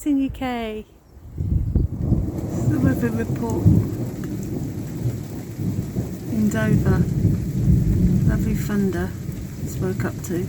It's in UK. It's the weather report in Dover. Lovely thunder it's woke up to.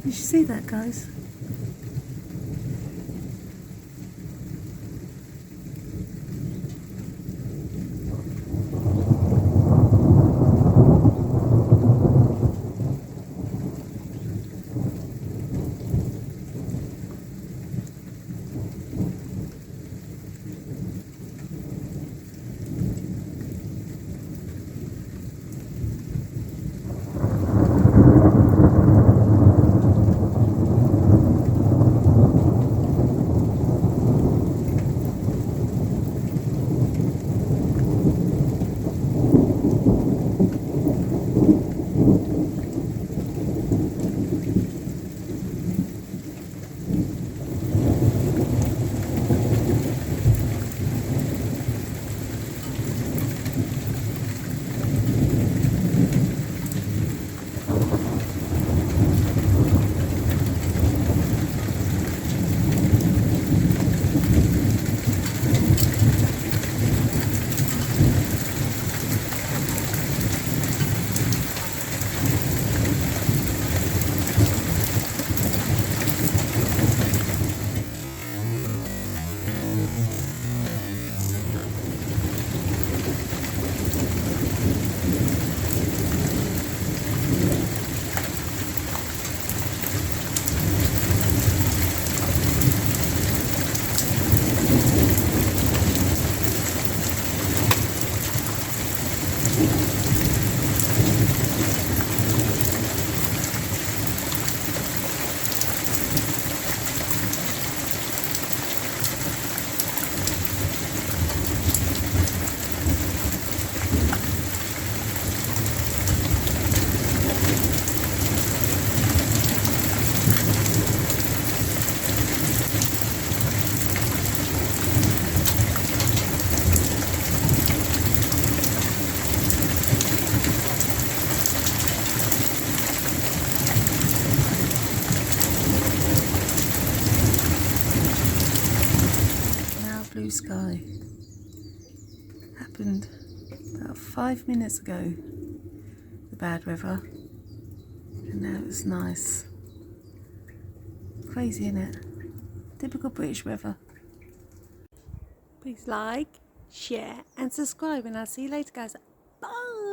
Did you see that, guys? Blue sky. Happened about 5 minutes ago, the bad weather, and now it's nice. Crazy, innit? Typical British weather. Please like, share and subscribe, and I'll see you later, guys. Bye!